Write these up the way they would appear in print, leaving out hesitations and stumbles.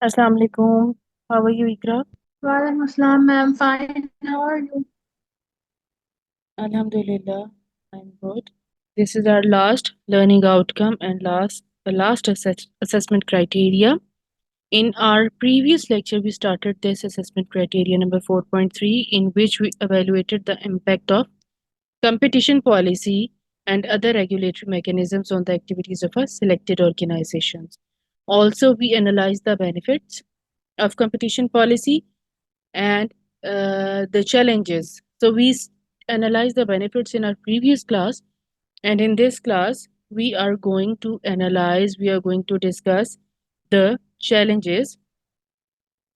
Assalamu alaikum. How are you, Ikra? Walaikum Assalam, ma'am. Fine. How are you? Alhamdulillah, I'm good. This is our last learning outcome and last assessment criteria. In our previous lecture, we started this assessment criteria number 4.3, in which we evaluated the impact of competition policy and other regulatory mechanisms on the activities of our selected organizations. Also, we analyzed the benefits of competition policy and the challenges. So analyzed the benefits in our previous class, and in this class, we are going to discuss the challenges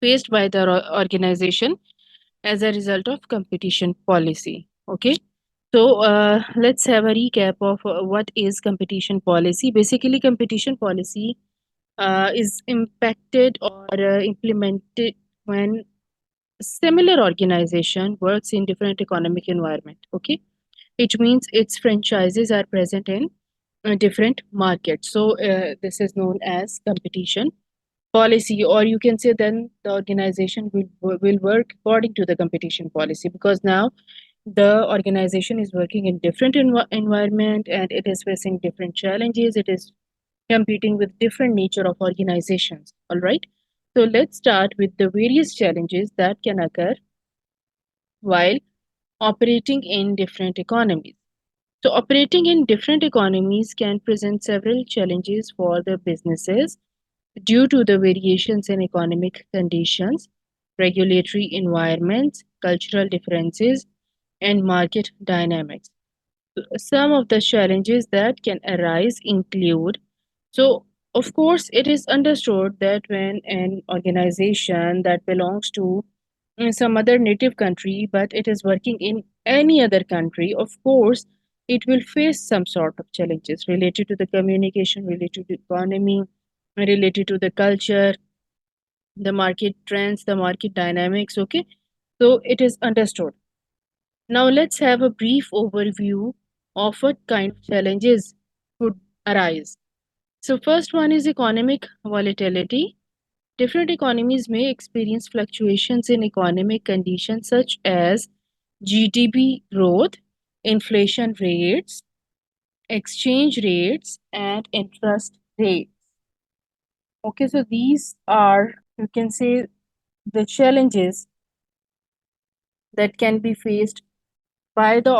faced by the organization as a result of competition policy. Okay. So let's have a recap of what is competition policy. Basically, competition policy is impacted or implemented when similar organization works in different economic environment. Okay, it means its franchises are present in different markets. So this is known as competition policy, or you can say then the organization will work according to the competition policy, because now the organization is working in different environment and it is facing different challenges. It is competing with different nature of organizations. All right, so let's start with the various challenges that can occur while operating in different economies. So, operating in different economies can present several challenges for the businesses due to the variations in economic conditions, regulatory environments, cultural differences, and market dynamics. Some of the challenges that can arise include, so of course, it is understood that when an organization that belongs to some other native country, but it is working in any other country, of course, it will face some sort of challenges related to the communication, related to economy, related to the culture, the market trends, the market dynamics. Okay, so it is understood. Now let's have a brief overview of what kind of challenges could arise. So first one is economic volatility. Different economies may experience fluctuations in economic conditions such as GDP growth, inflation rates, exchange rates, and interest rates. Okay, so these are, you can say, the challenges that can be faced by the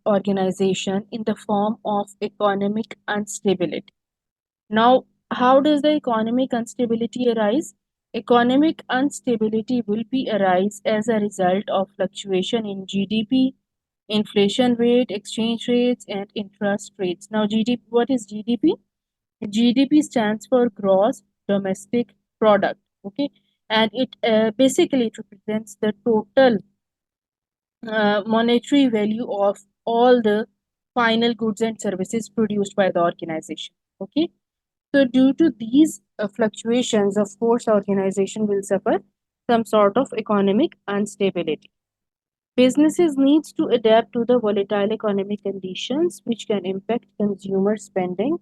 organization in the form of economic instability. Now, how does the economic instability arise? Economic instability will be arise as a result of fluctuation in GDP, inflation rate, exchange rates, and interest rates. Now, GDP, what is GDP? GDP stands for gross domestic product. Okay, and it basically it represents the total monetary value of all the final goods and services produced by the organization. Okay, so due to these fluctuations, of course, the organization will suffer some sort of economic instability. Businesses needs to adapt to the volatile economic conditions, which can impact consumer spending,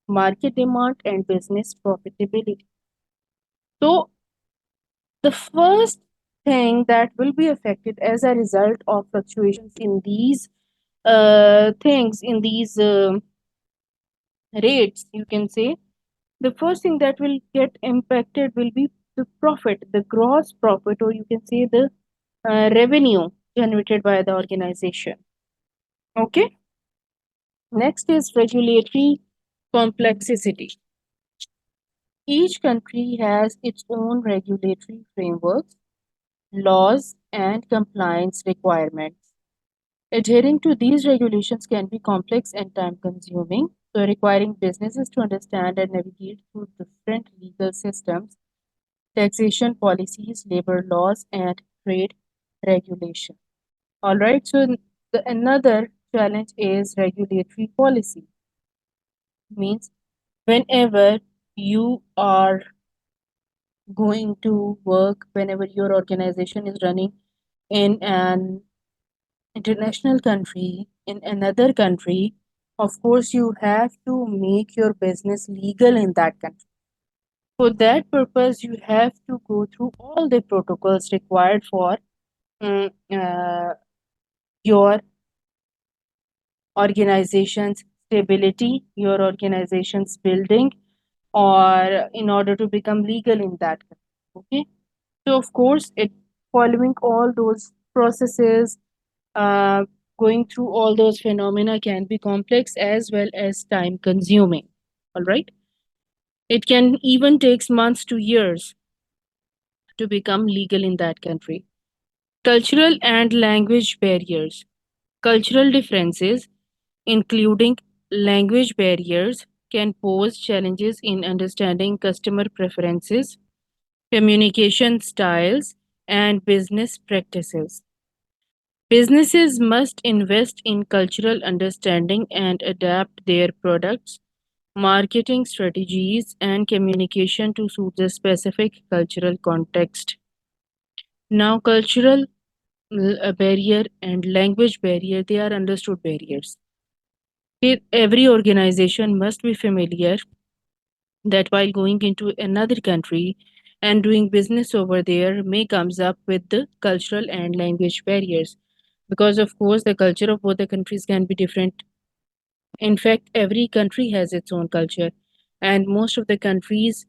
market demand, and business profitability. So the first thing that will be affected as a result of fluctuations in these things, in these rates, you can say, the first thing that will get impacted will be the profit, the gross profit, or you can say the revenue generated by the organization. Okay. Next is regulatory complexity. Each country has its own regulatory frameworks, laws, and compliance requirements. Adhering to these regulations can be complex and time consuming, so requiring businesses to understand and navigate through different legal systems, taxation policies, labor laws, and trade regulation. All right, so another challenge is regulatory policy. Means whenever you are going to work, whenever your organization is running in an international country, in another country, of course, you have to make your business legal in that country. For that purpose, you have to go through all the protocols required for mm, uh, your organization's stability, your organization's building, or in order to become legal in that country. Okay, so of course, it following all those processes, uh, going through all those phenomena can be complex as well as time consuming. All right, it can even takes months to years to become legal in that country. Cultural and language barriers. Cultural differences, including language barriers, can pose challenges in understanding customer preferences, communication styles, and business practices. Businesses must invest in cultural understanding and adapt their products, marketing strategies, and communication to suit the specific cultural context. Now, cultural barrier and language barrier, they are understood barriers. Every organization must be familiar that while going into another country and doing business over there may comes up with the cultural and language barriers, because of course the culture of both the countries can be different. In fact, every country has its own culture, and most of the countries,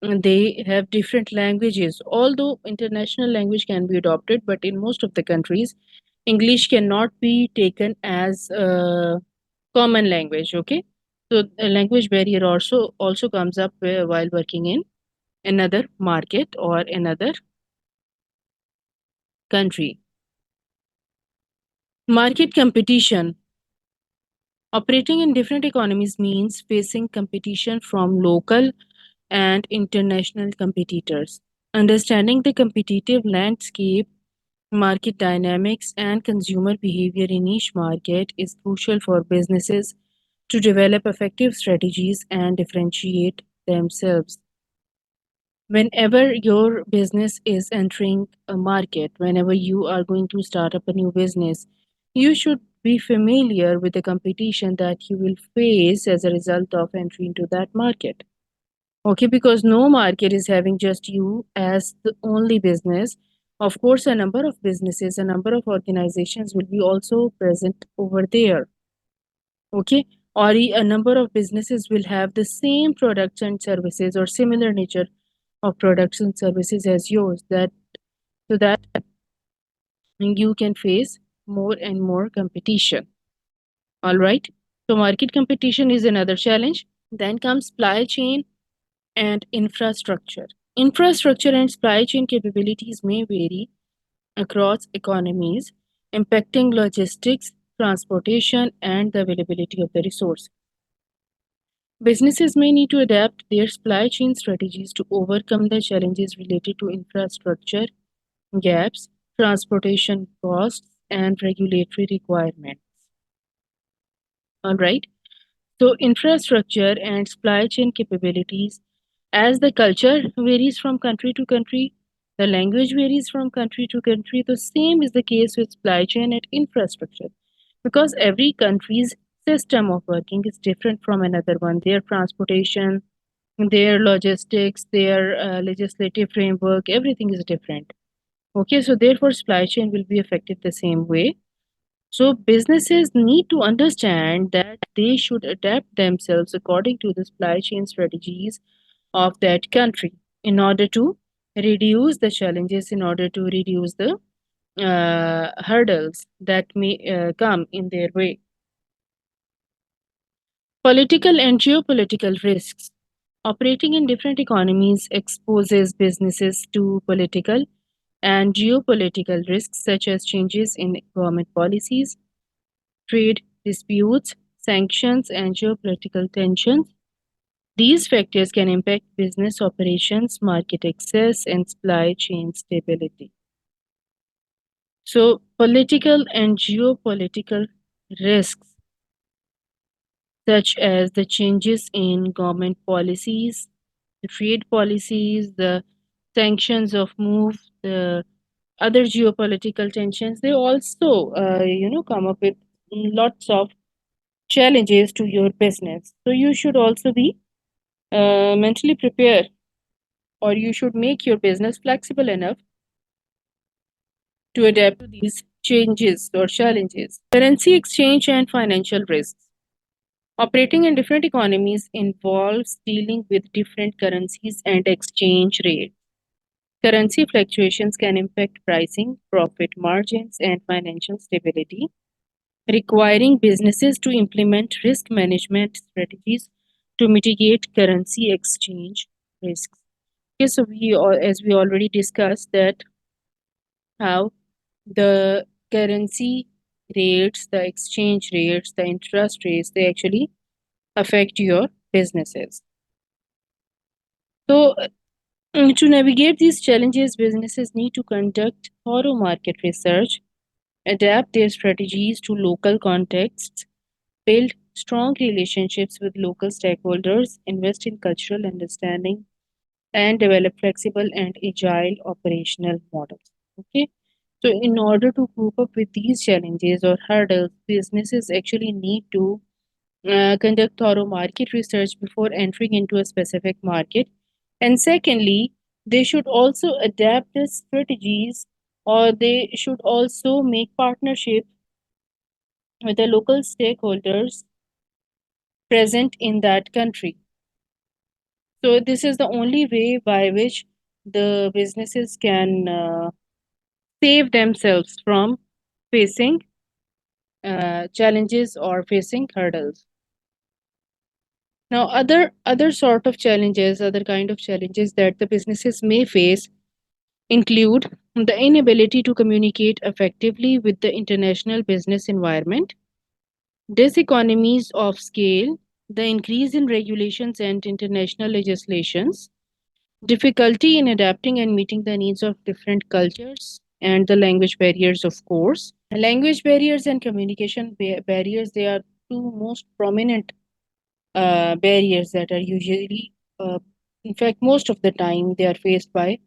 they have different languages. Although international language can be adopted, but in most of the countries English cannot be taken as a common language. Okay, so a language barrier also comes up while working in another market or another country. Market competition. Operating in different economies means facing competition from local and international competitors. Understanding the competitive landscape, market dynamics, and consumer behavior in each market is crucial for businesses to develop effective strategies and differentiate themselves. Whenever your business is entering a market, whenever you are going to start up a new business, you should be familiar with the competition that you will face as a result of entry into that market. Okay, because no market is having just you as the only business. Of course, a number of businesses, a number of organizations will be also present over there. Okay, or a number of businesses will have the same products and services or similar nature of products and services as yours, that so that you can face more and more competition. All right, so market competition is another challenge. Then comes supply chain and infrastructure and supply chain capabilities may vary across economies, impacting logistics, transportation, and the availability of the resource. Businesses may need to adapt their supply chain strategies to overcome the challenges related to infrastructure gaps, transportation costs, and regulatory requirements. All right. So, infrastructure and supply chain capabilities, as the culture varies from country to country, the language varies from country to country. The same is the case with supply chain and infrastructure, because every country's system of working is different from another one. Their transportation, their logistics, their legislative framework, everything is different. Okay, so therefore, supply chain will be affected the same way. So, businesses need to understand that they should adapt themselves according to the supply chain strategies of that country in order to reduce the challenges, in order to reduce the hurdles that may come in their way. Political and geopolitical risks. Operating in different economies exposes businesses to political and geopolitical risks such as changes in government policies, trade disputes, sanctions, and geopolitical tensions. These factors can impact business operations, market access, and supply chain stability. So, political and geopolitical risks, such as the changes in government policies, the trade policies, the sanctions of move, the other geopolitical tensions, they also, come up with lots of challenges to your business. So you should also be mentally prepared or you should make your business flexible enough to adapt to these changes or challenges. Currency exchange and financial risks. Operating in different economies involves dealing with different currencies and exchange rates. Currency fluctuations can impact pricing, profit margins, and financial stability, requiring businesses to implement risk management strategies to mitigate currency exchange risks. Okay, so as we already discussed, that how the currency rates, the exchange rates, the interest rates, they actually affect your businesses. So, to navigate these challenges, businesses need to conduct thorough market research, adapt their strategies to local contexts, build strong relationships with local stakeholders, invest in cultural understanding, and develop flexible and agile operational models. Okay. So, in order to cope up with these challenges or hurdles, businesses actually need to conduct thorough market research before entering into a specific market. And secondly, they should also adapt the strategies, or they should also make partnership with the local stakeholders present in that country. So this is the only way by which the businesses can save themselves from facing challenges or facing hurdles. Now, other sort of challenges, other kind of challenges that the businesses may face include the inability to communicate effectively with the international business environment, diseconomies of scale, the increase in regulations and international legislations, difficulty in adapting and meeting the needs of different cultures, and the language barriers, of course. Language barriers and communication barriers, they are two most prominent barriers that are usually, in fact, most of the time, they are faced by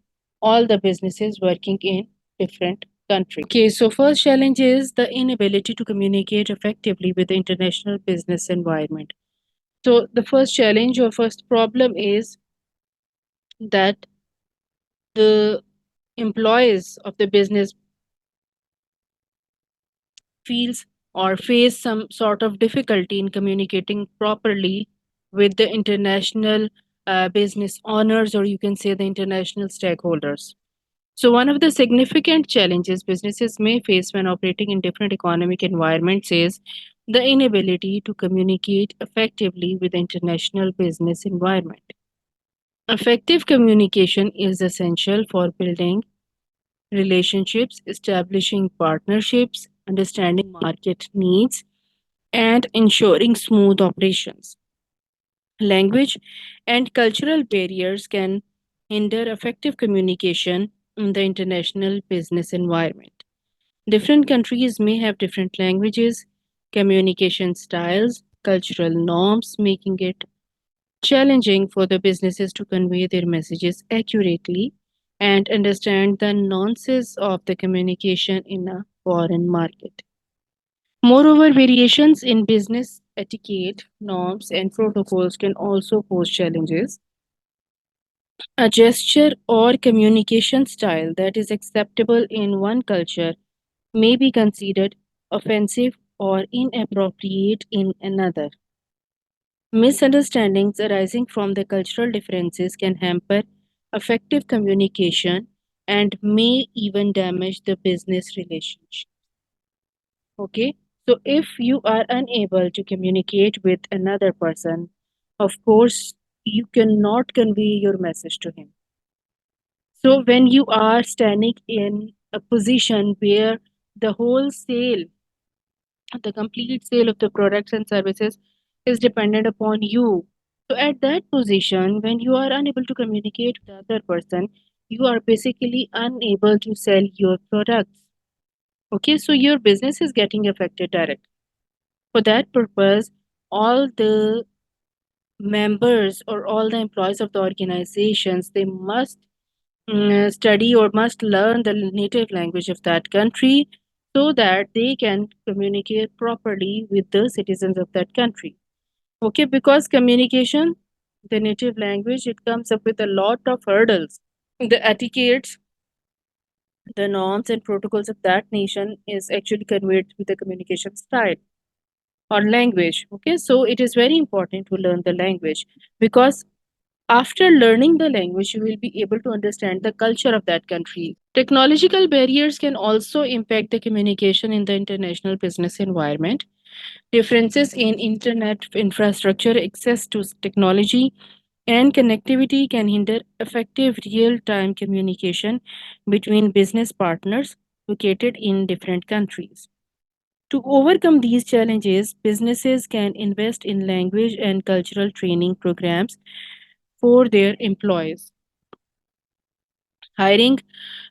all the businesses working in different countries. Okay, so first challenge is the inability to communicate effectively with the international business environment. So the first challenge or first problem is that the employees of the business feels or face some sort of difficulty in communicating properly with the international business owners, or you can say the international stakeholders. So, one of the significant challenges businesses may face when operating in different economic environments is the inability to communicate effectively with the international business environment. Effective communication is essential for building relationships, establishing partnerships, understanding market needs, and ensuring smooth operations. Language and cultural barriers can hinder effective communication in the international business environment. Different countries may have different languages, communication styles, cultural norms, making it challenging for the businesses to convey their messages accurately and understand the nuances of the communication in a foreign market. Moreover, variations in business etiquette, norms, and protocols can also pose challenges. A gesture or communication style that is acceptable in one culture may be considered offensive or inappropriate in another. Misunderstandings arising from the cultural differences can hamper effective communication and may even damage the business relationship. Okay, so if you are unable to communicate with another person, of course, you cannot convey your message to him. So, when you are standing in a position where the whole sale, the complete sale of the products and services is dependent upon you. So, at that position, when you are unable to communicate with the other person, you are basically unable to sell your products. Okay, so your business is getting affected directly. For that purpose, all the members or all the employees of the organizations, they must study or must learn the native language of that country so that they can communicate properly with the citizens of that country. Okay, because communication the native language, it comes up with a lot of hurdles. The etiquettes, the norms and protocols of that nation is actually conveyed through the communication style or language. Okay, so it is very important to learn the language, because after learning the language, you will be able to understand the culture of that country. Technological barriers can also impact the communication in the international business environment. Differences in internet infrastructure, access to technology, and connectivity can hinder effective real time communication between business partners located in different countries. To overcome these challenges, businesses can invest in language and cultural training programs for their employees. Hiring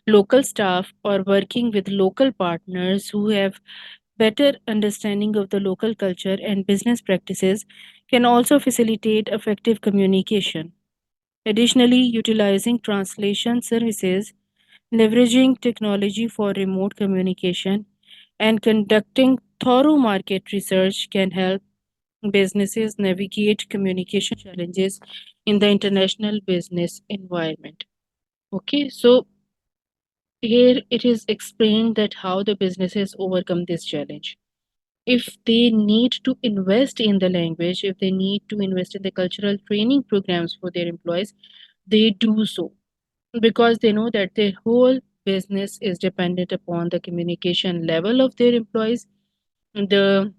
local staff or working with local partners who have better understanding of the local culture and business practices can also facilitate effective communication. Additionally, utilizing translation services, leveraging technology for remote communication, and conducting thorough market research can help businesses navigate communication challenges in the international business environment. Okay, so here it is explained that how the businesses overcome this challenge. If they need to invest in the language, if they need to invest in the cultural training programs for their employees, they do so because they know that their whole business is dependent upon the communication level of their employees, the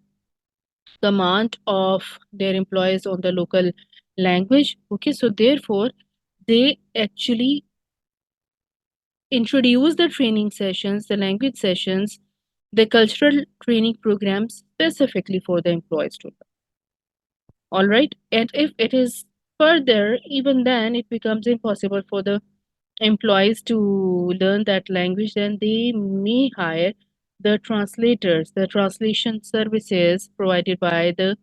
command of their employees on the local language. Okay, so therefore, they actually introduce the training sessions, the language sessions, the cultural training programs specifically for the employees to learn. All right. And if it is further, even then it becomes impossible for the employees to learn that language, then they may hire the translators, the translation services provided by the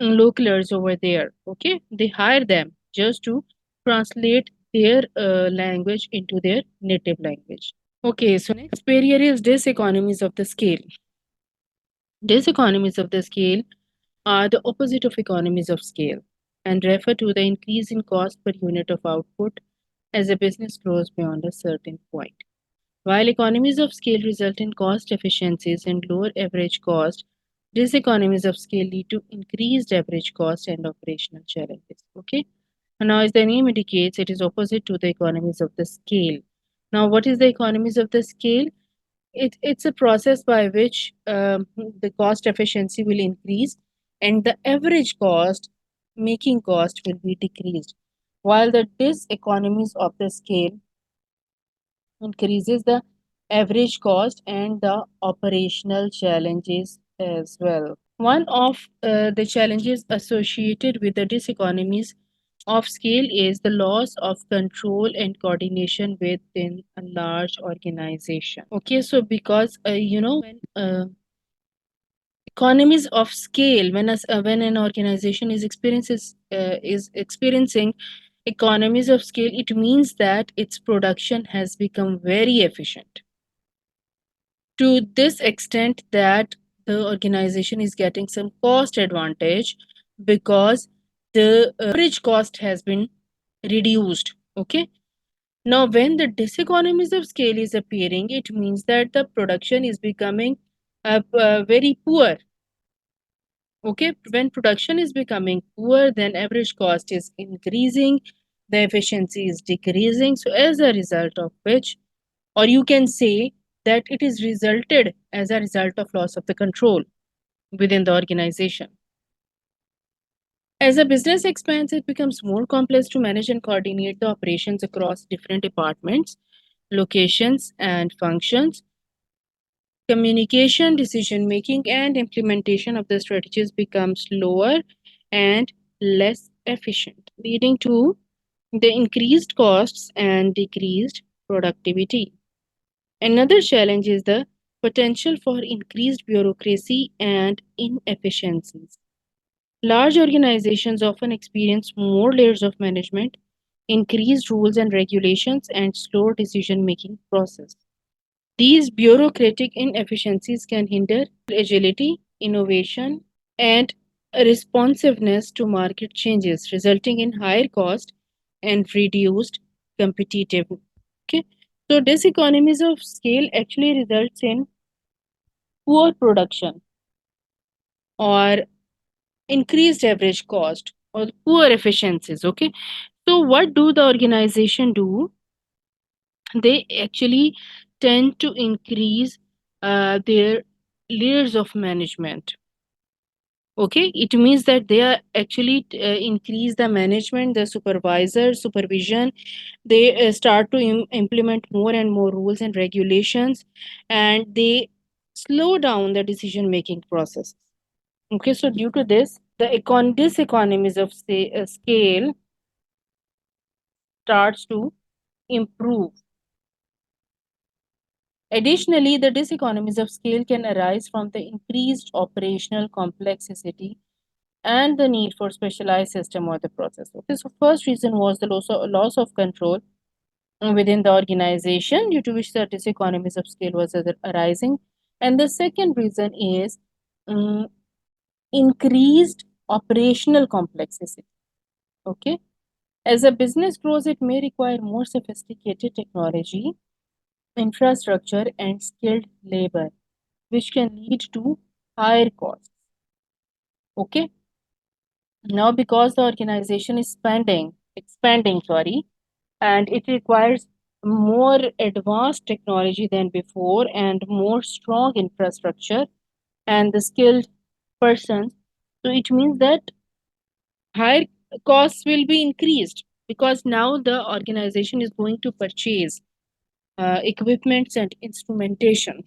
localers over there. Okay. They hire them just to translate their language into their native language. Okay, so next barrier is diseconomies of the scale. Diseconomies of the scale are the opposite of economies of scale and refer to the increase in cost per unit of output as a business grows beyond a certain point. While economies of scale result in cost efficiencies and lower average cost, diseconomies of scale lead to increased average cost and operational challenges. Okay, and now as the name indicates, it is opposite to the economies of the scale. Now, what is the economies of the scale? It's a process by which the cost efficiency will increase and the average cost, making cost, will be decreased, while the diseconomies of the scale increases the average cost and the operational challenges as well. One of the challenges associated with the diseconomies of scale is the loss of control and coordination within a large organization. Okay, so because when economies of scale, when an organization is experiencing economies of scale, it means that its production has become very efficient to this extent that the organization is getting some cost advantage because the average cost has been reduced. Okay, now when the diseconomies of scale is appearing, it means that the production is becoming very poor. Okay, when production is becoming poor, then average cost is increasing, the efficiency is decreasing, so as a result of which, or you can say that it is resulted as a result of loss of the control within the organization. As a business expands, it becomes more complex to manage and coordinate the operations across different departments, locations, and functions. Communication, decision making, and implementation of the strategies becomes slower and less efficient, leading to the increased costs and decreased productivity. Another challenge is the potential for increased bureaucracy and inefficiencies. Large organizations often experience more layers of management, increased rules and regulations, and slower decision making process. These bureaucratic inefficiencies can hinder agility, innovation, and responsiveness to market changes, resulting in higher cost and reduced competitiveness. Okay, so diseconomies of scale actually results in poor production or increased average cost or poor efficiencies. Okay, so what do the organization do? They actually tend to increase their layers of management. Okay, it means that they are actually increase the management, the supervisor supervision. They start to implement more and more rules and regulations, and they slow down the decision making process. Okay, so due to this, the diseconomies of scale starts to improve. Additionally, the diseconomies of scale can arise from the increased operational complexity and the need for specialized system or the process. Okay, so first reason was the loss of control within the organization, due to which the diseconomies of scale was arising. And the second reason is um, increased operational complexity. Okay, as a business grows, it may require more sophisticated technology, infrastructure, and skilled labor, which can lead to higher costs. Okay, now because the organization is expanding, sorry, and it requires more advanced technology than before and more strong infrastructure and the skilled persons. So it means that higher costs will be increased because now the organization is going to purchase equipments and instrumentation.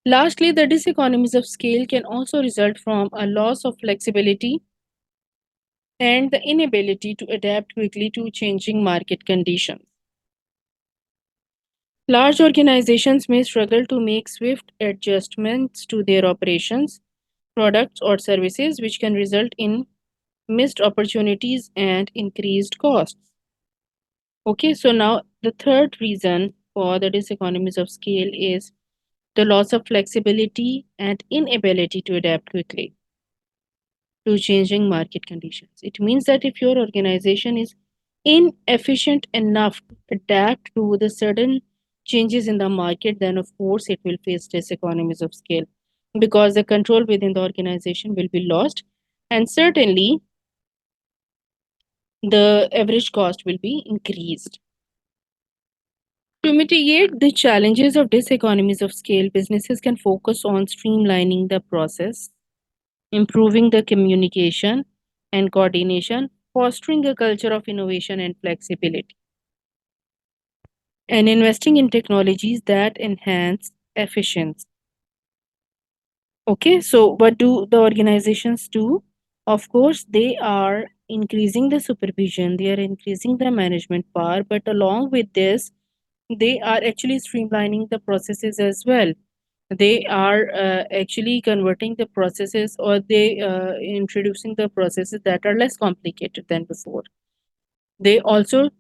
Lastly, the diseconomies of scale can also result from a loss of flexibility and the inability to adapt quickly to changing market conditions. Large organizations may struggle to make swift adjustments to their operations, products, or services, which can result in missed opportunities and increased costs. Okay, so now the third reason for the diseconomies of scale is the loss of flexibility and inability to adapt quickly to changing market conditions. It means that if your organization is inefficient enough to adapt to the sudden changes in the market, then of course it will face diseconomies of scale because the control within the organization will be lost, and certainly the average cost will be increased. To mitigate the challenges of diseconomies of scale, businesses can focus on streamlining the process, improving the communication and coordination, fostering a culture of innovation and flexibility, and investing in technologies that enhance efficiency. Okay, so what do the organizations do? Of course, they are increasing the supervision, they are increasing the management power, but along with this, they are actually streamlining the processes as well. They are actually converting the processes, or they introducing the processes that are less complicated than before. They also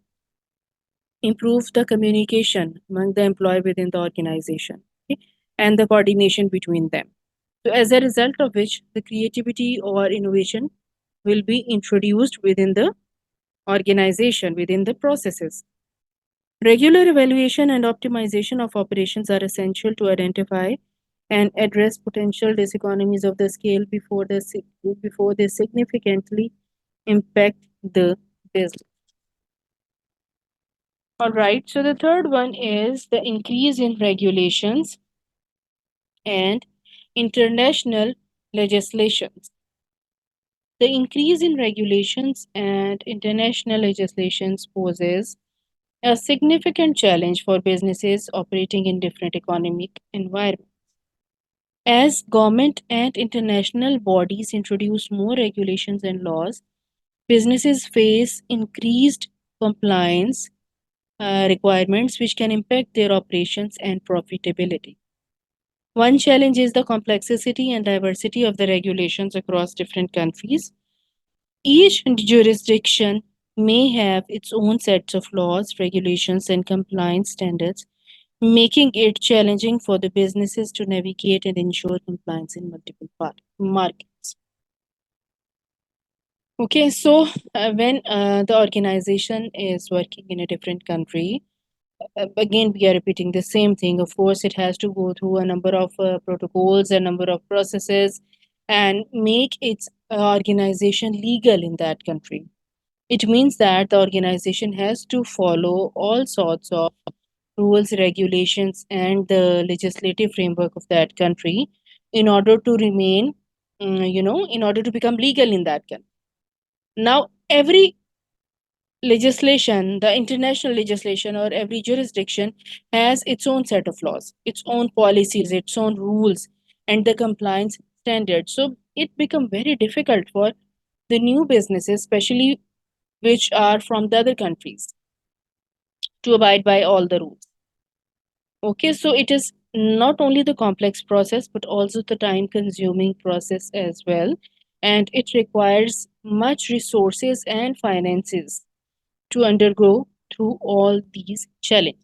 improve the communication among the employee within the organization, okay, and the coordination between them. So as a result of which the creativity or innovation will be introduced within the organization, within the processes. Regular evaluation and optimization of operations are essential to identify and address potential diseconomies of the scale before they significantly impact the business. All right, so the third one is the increase in regulations and international legislations. The increase in regulations and international legislations poses a significant challenge for businesses operating in different economic environments. As government and international bodies introduce more regulations and laws, businesses face increased compliance requirements which can impact their operations and profitability. One challenge is the complexity and diversity of the regulations across different countries. Each jurisdiction may have its own sets of laws, regulations, and compliance standards, making it challenging for the businesses to navigate and ensure compliance in multiple markets. Okay, so when the organization is working in a different country, again we are repeating the same thing. Of course, it has to go through a number of protocols, a number of processes, and make its organization legal in that country. It means that the organization has to follow all sorts of rules, regulations, and the legislative framework of that country in order to remain, in order to become legal in that country. Now, every legislation, the international legislation, or every jurisdiction has its own set of laws, its own policies, its own rules, and the compliance standards. So it become very difficult for the new businesses, especially which are from the other countries, to abide by all the rules. Okay, so it is not only the complex process, but also the time consuming process as well. And it requires much resources and finances to undergo through all these challenges.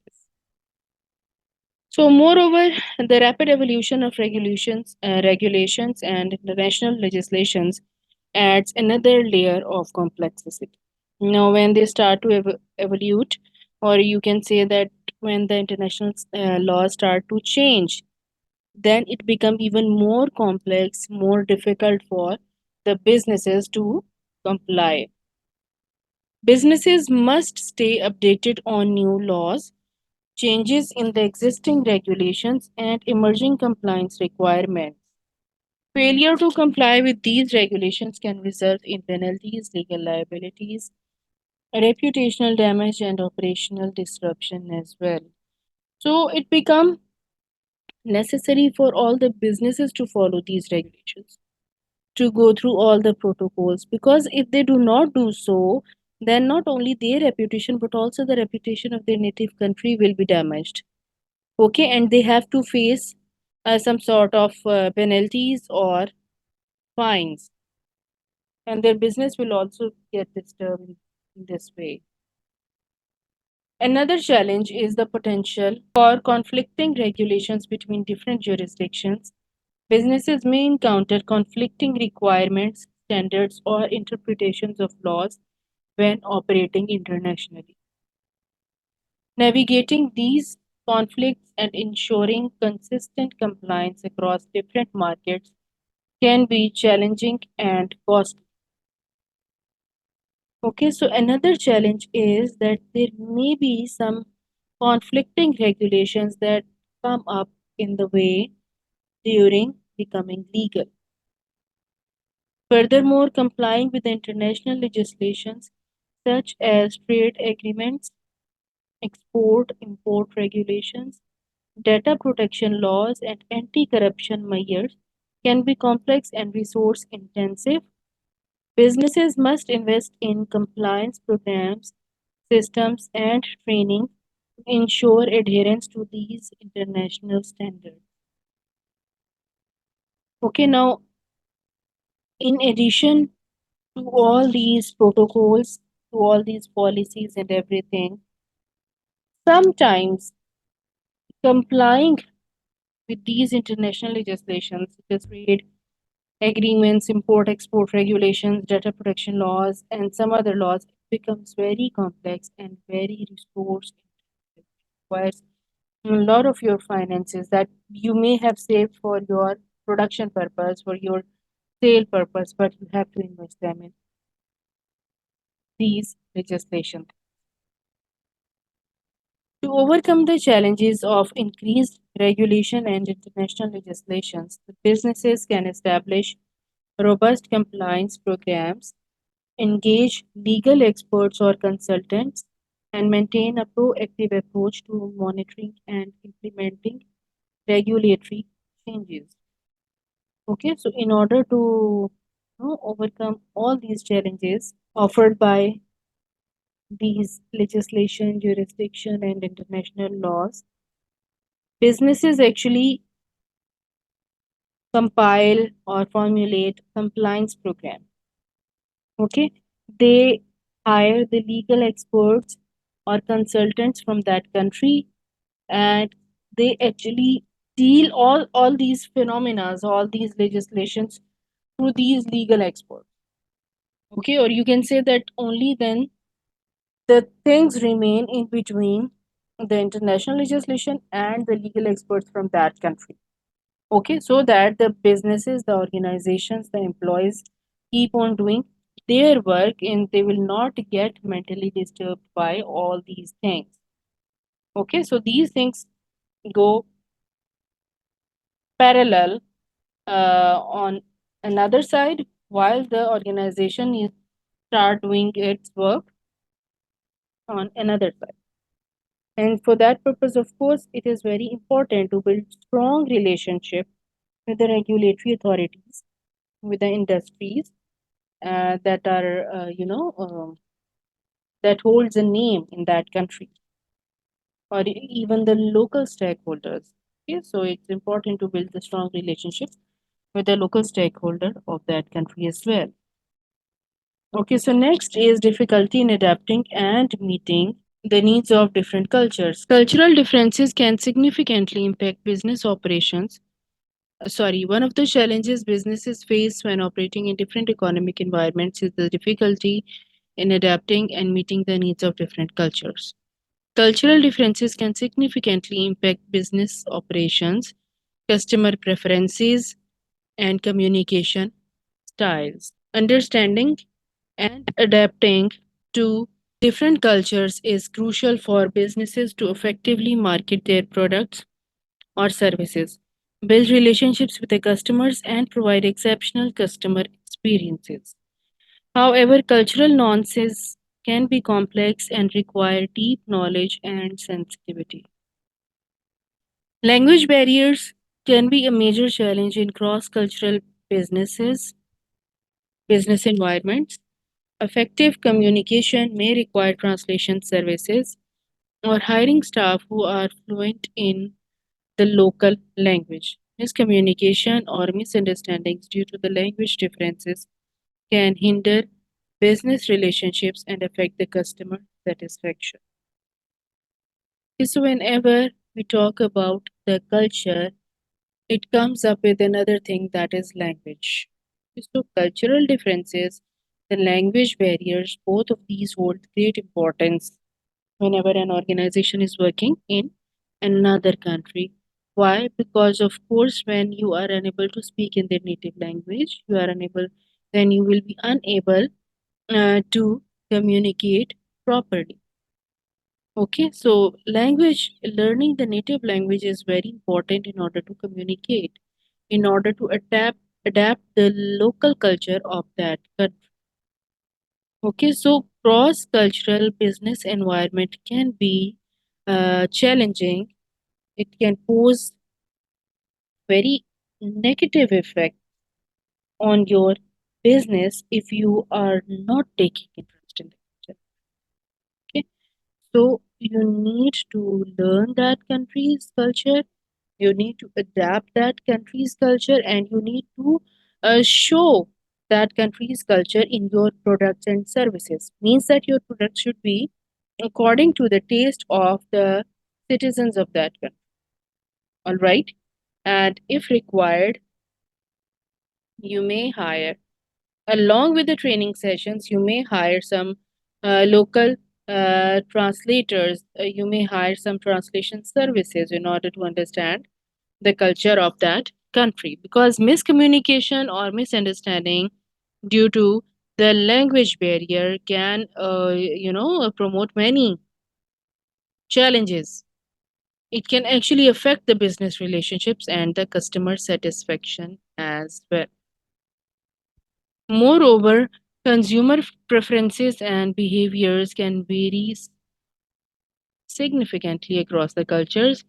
So, moreover, the rapid evolution of regulations, and international legislations adds another layer of complexity. Now, when they start to evolve, or you can say that when the international laws start to change, then it becomes even more complex, more difficult for the businesses to comply. Businesses must stay updated on new laws, changes in the existing regulations, and emerging compliance requirements. Failure to comply with these regulations can result in penalties, legal liabilities, reputational damage, and operational disruption as well. So it becomes necessary for all the businesses to follow these regulations, to go through all the protocols, because if they do not do so, then not only their reputation but also the reputation of their native country will be damaged. Okay, and they have to face some sort of penalties or fines, and their business will also get disturbed in this way. Another challenge is the potential for conflicting regulations between different jurisdictions. Businesses may encounter conflicting requirements, standards, or interpretations of laws when operating internationally. Navigating these conflicts and ensuring consistent compliance across different markets can be challenging and costly. Okay, so another challenge is that there may be some conflicting regulations that come up in the way during becoming legal. Furthermore, complying with international legislations such as trade agreements, export import regulations, data protection laws, and anti corruption measures can be complex and resource intensive. Businesses must invest in compliance programs, systems, and training to ensure adherence to these international standards. Okay, now, in addition to all these protocols, to all these policies and everything, sometimes complying with these international legislations, such as trade agreements, import export regulations, data protection laws, and some other laws, becomes very complex and very resource intensive. It requires a lot of your finances that you may have saved for your production purpose, for your sale purpose, but you have to invest them in these legislations. To overcome the challenges of increased regulation and international legislations, the businesses can establish robust compliance programs, engage legal experts or consultants, and maintain a proactive approach to monitoring and implementing regulatory changes. Okay, so in order to overcome all these challenges offered by these legislation, jurisdiction, and international laws, businesses actually compile or formulate compliance program. Okay, they hire the legal experts or consultants from that country, and they actually deal all these phenomena, all these legislations through these legal experts. Okay, or you can say that only then the things remain in between the international legislation and the legal experts from that country. Okay, so that the businesses, the organizations, the employees keep on doing their work and they will not get mentally disturbed by all these things. Okay, so these things go parallel on another side while the organization is start doing its work on another side. And for that purpose, of course, it is very important to build strong relationship with the regulatory authorities, with the industries that are, that holds a name in that country, or even the local stakeholders. Okay, so it's important to build the strong relationship with the local stakeholder of that country as well. Okay, so next is difficulty in adapting and meeting the needs of different cultures. Cultural differences can significantly impact business operations. One of the challenges businesses face when operating in different economic environments is the difficulty in adapting and meeting the needs of different cultures. Cultural differences can significantly impact business operations, customer preferences, and communication styles. Understanding and adapting to different cultures is crucial for businesses to effectively market their products or services, build relationships with the customers, and provide exceptional customer experiences. However, cultural nuances can be complex and require deep knowledge and sensitivity. Language barriers can be a major challenge in cross cultural businesses, business environments. Effective communication may require translation services or hiring staff who are fluent in the local language. Miscommunication or misunderstandings due to the language differences can hinder business relationships and affect the customer satisfaction. So, whenever we talk about the culture, it comes up with another thing that is language. So, cultural differences, the language barriers, both of these hold great importance whenever an organization is working in another country. Why? Because, of course, when you are unable to speak in their native language, then you will be unable to communicate properly. Okay, so language, learning the native language is very important in order to communicate, in order to adapt the local culture of that country. Okay, so cross cultural business environment can be challenging. It can pose very negative effect on your business if you are not taking interest in the culture. Okay, so you need to learn that country's culture, you need to adapt that country's culture, and you need to show that country's culture in your products and services. Means that your product should be according to the taste of the citizens of that country. All right. And if required, you may hire, along with the training sessions, you may hire some local translators. You may hire some translation services in order to understand the culture of that country, because miscommunication or misunderstanding due to the language barrier can promote many challenges. It can actually affect the business relationships and the customer satisfaction as well. Moreover, consumer preferences and behaviors can vary significantly across the cultures.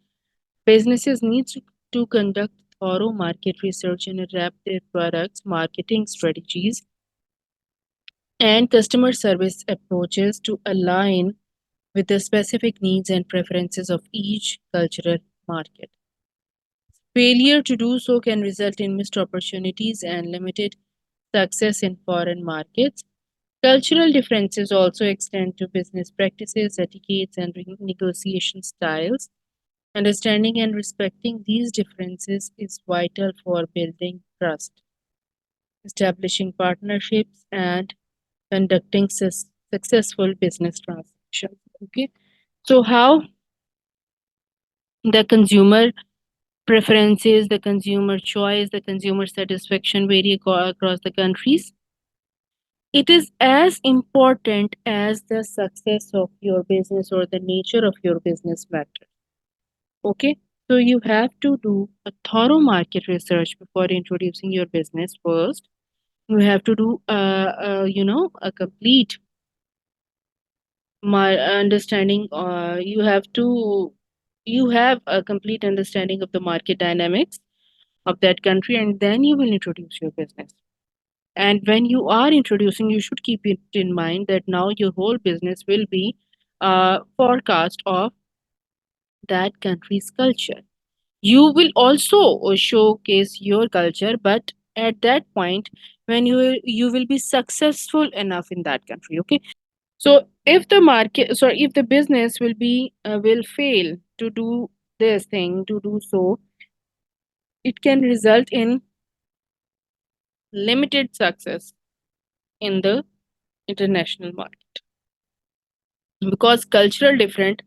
Businesses need to conduct thorough market research and adapt their products, marketing strategies, and customer service approaches to align with the specific needs and preferences of each cultural market. Failure to do so can result in missed opportunities and limited success in foreign markets. Cultural differences also extend to business practices, etiquettes, and negotiation styles. Understanding and respecting these differences is vital for building trust, establishing partnerships, and conducting successful business transactions. Okay, so how the consumer preferences, the consumer choice, the consumer satisfaction vary across the countries. It is as important as the success of your business or the nature of your business matter. Okay, so you have to do a thorough market research before introducing your business first. You have to do a complete my understanding. You have a complete understanding of the market dynamics of that country, and then you will introduce your business. And when you are introducing, you should keep it in mind that now your whole business will be a forecast of that country's culture. You will also showcase your culture, but at that point, when you will be successful enough in that country. Okay, so if the business will fail to do this thing to do so, it can result in limited success in the international market because cultural difference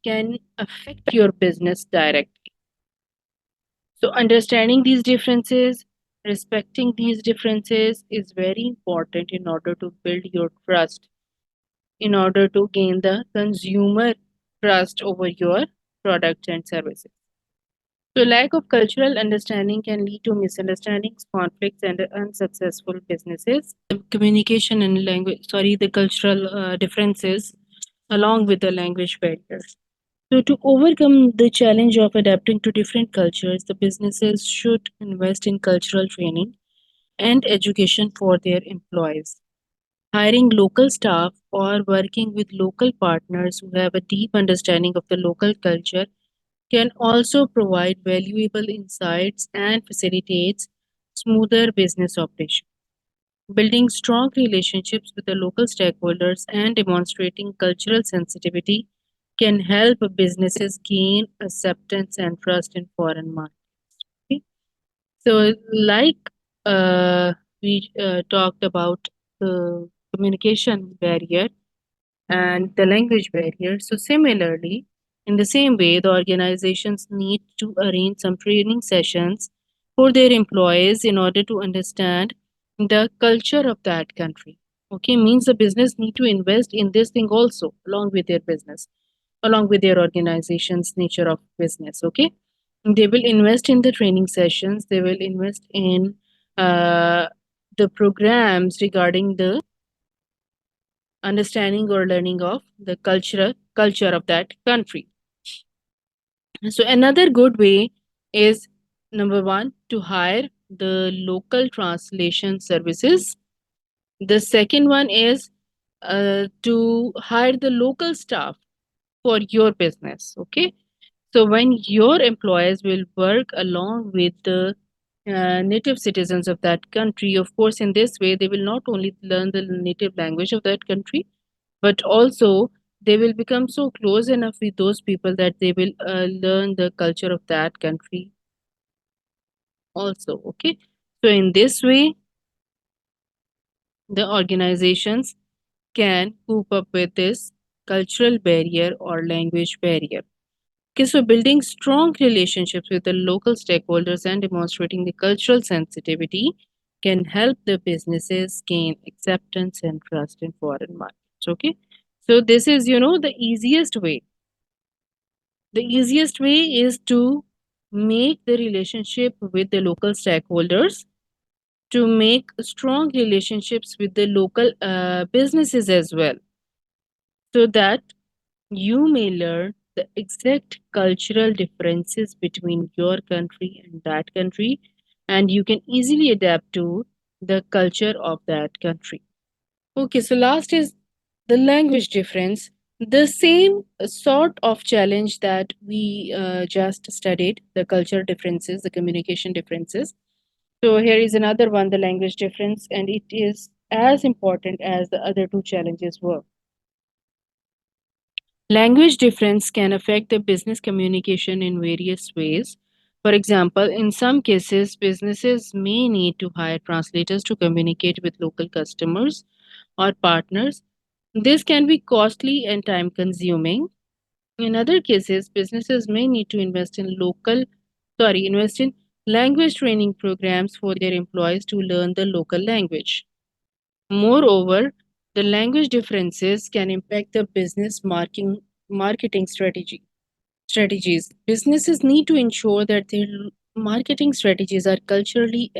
can affect your business directly. So understanding these differences, respecting these differences is very important in order to build your trust, in order to gain the consumer trust over your products and services. So lack of cultural understanding can lead to misunderstandings, conflicts, and unsuccessful businesses. Communication and the cultural differences along with the language barriers. So, to overcome the challenge of adapting to different cultures, the businesses should invest in cultural training and education for their employees. Hiring local staff or working with local partners who have a deep understanding of the local culture can also provide valuable insights and facilitates smoother business operations. Building strong relationships with the local stakeholders and demonstrating cultural sensitivity can help businesses gain acceptance and trust in foreign markets. Okay? So, like we talked about the communication barrier and the language barrier. So, similarly, in the same way, the organizations need to arrange some training sessions for their employees in order to understand the culture of that country. Okay, means the business need to invest in this thing also along with their business, along with their organization's nature of business. Okay, they will invest in the training sessions. They will invest in uh, the programs regarding the understanding or learning of the culture of that country. So another good way is number one to hire the local translation services. The second one is to hire the local staff for your business. Okay, so when your employees will work along with the native citizens of that country, of course, in this way they will not only learn the native language of that country, but also they will become so close enough with those people that they will learn the culture of that country also. Okay, so in this way the organizations can cope up with this cultural barrier or language barrier. Okay, so building strong relationships with the local stakeholders and demonstrating the cultural sensitivity can help the businesses gain acceptance and trust in foreign markets. Okay, so this is the easiest way. The easiest way is to make the relationship with the local stakeholders, to make strong relationships with the local businesses as well, so that you may learn the exact cultural differences between your country and that country, and you can easily adapt to the culture of that country. Okay, so last is the language difference. The same sort of challenge that we just studied, the culture differences, the communication differences. So here is another one, the language difference, and it is as important as the other two challenges were. Language difference can affect the business communication in various ways. For example, in some cases, businesses may need to hire translators to communicate with local customers or partners. This can be costly and time consuming. In other cases, businesses may need to invest in language training programs for their employees to learn the local language. Moreover, the language differences can impact the marketing strategies. Businesses need to ensure that their marketing strategies are culturally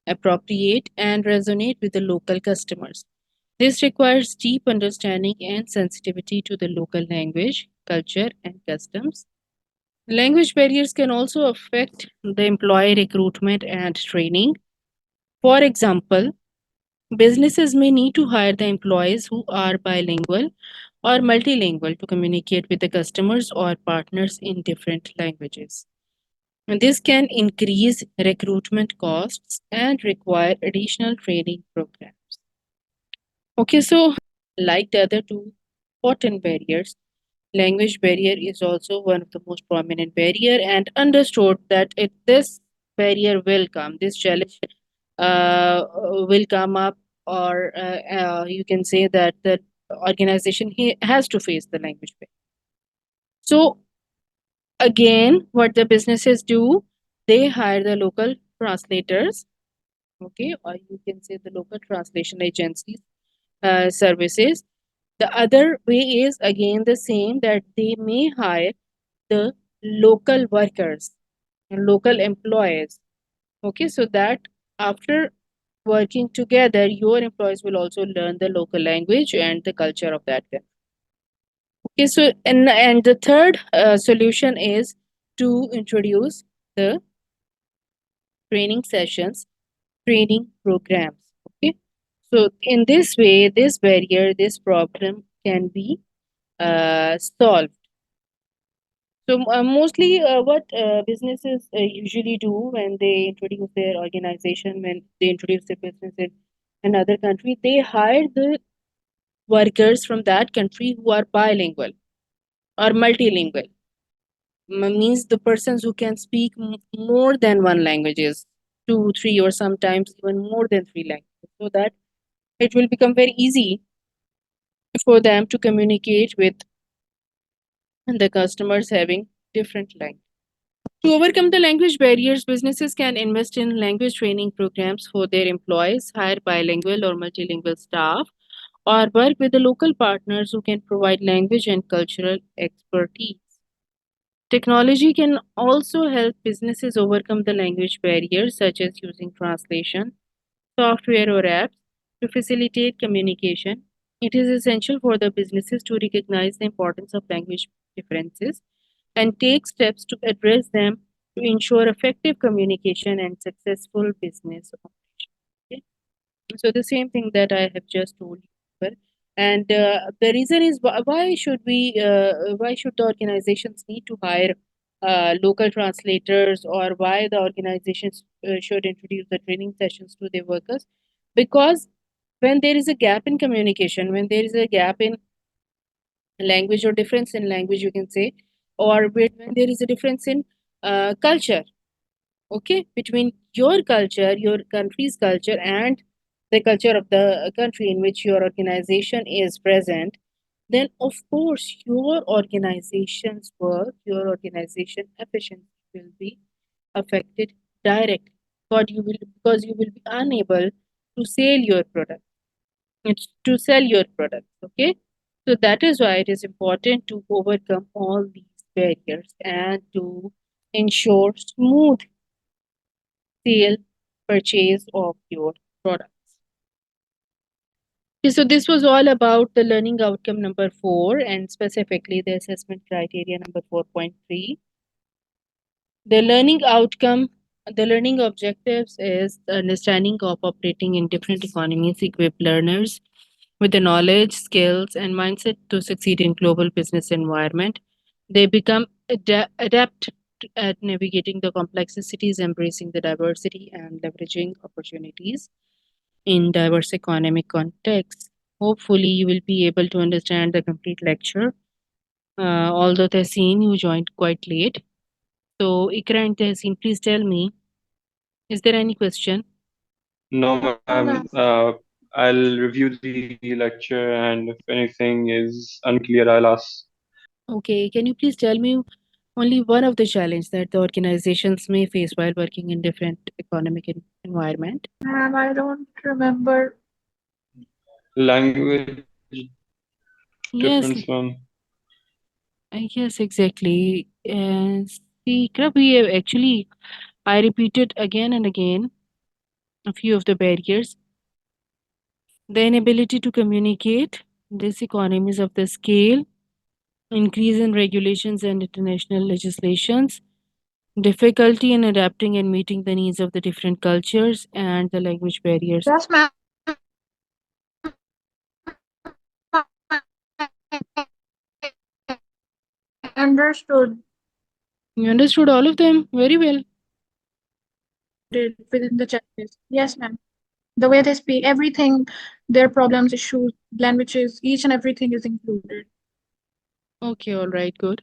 appropriate and resonate with the local customers. This requires deep understanding and sensitivity to the local language, culture, and customs. Language barriers can also affect the employee recruitment and training. For example, businesses may need to hire the employees who are bilingual or multilingual to communicate with the customers or partners in different languages. And this can increase recruitment costs and require additional training programs. Okay, so like the other two important barriers, language barrier is also one of the most prominent barrier and understood that this barrier will come, this challenge will come up, or you can say that the organization has to face the language barrier. So again, what the businesses do, they hire the local translators, okay, or you can say the local translation agencies services. The other way is again the same, that they may hire the local workers and local employees. Okay, so that after working together, your employees will also learn the local language and the culture of that country. Okay, so and the third solution is to introduce the training sessions, training programs. Okay, so in this way, this barrier, this problem can be solved. So mostly, what businesses usually do when they introduce their organization, when they introduce their business in another country, they hire the workers from that country who are bilingual or multilingual. Means the persons who can speak more than one languages, two, three, or sometimes even more than three languages, so that it will become very easy for them to communicate with the customers having different language. To overcome the language barriers, businesses can invest in language training programs for their employees, hire bilingual or multilingual staff, or work with the local partners who can provide language and cultural expertise. Technology can also help businesses overcome the language barriers, such as using translation, software, or apps to facilitate communication. It is essential for the businesses to recognize the importance of language differences and take steps to address them to ensure effective communication and successful business operation. Okay? So the same thing that I have just told you. Well, and the reason is why should the organizations need to hire local translators, or why the organizations should introduce the training sessions to their workers? Because when there is a gap in communication, when there is a gap in language or difference in language, you can say, or when there is a difference in culture, okay, between your culture, your country's culture, and the culture of the country in which your organization is present, then of course your organization's work, your organization efficiency will be affected directly. Because you will be unable to sell your product. It's to sell your product. Okay, so that is why it is important to overcome all these barriers and to ensure smooth sale purchase of your products. Okay, so this was all about the learning outcome number 4, and specifically the assessment criteria number 4.3. The learning outcome, the learning objectives is the understanding of operating in different economies, equip learners with the knowledge, skills, and mindset to succeed in global business environment. They become adept at navigating the complexities, embracing the diversity, and leveraging opportunities in diverse economic contexts. Hopefully, you will be able to understand the complete lecture. Although Tehseen, you joined quite late. So, Ikra and Tehseen, please tell me, is there any question? No, No, ma'am. ma'am. I'll review the lecture, and if anything is unclear, I'll ask. Okay, can you please tell me only one of the challenges that the organizations may face while working in different economic environment? Ma'am, I don't remember. Language difference, Yes, ma'am. yes, exactly. See, Ikra, we have actually, I repeated again and again a few of the barriers. The inability to communicate, diseconomies of the scale, increase in regulations and international legislations, difficulty in adapting and meeting the needs of the different cultures, and the language barriers. Yes, ma'am. I understood. You understood all of them very well. Included within the challenges. Yes, ma'am. The way they speak, everything, their problems, issues, languages, each and everything is included. Okay, all right, good.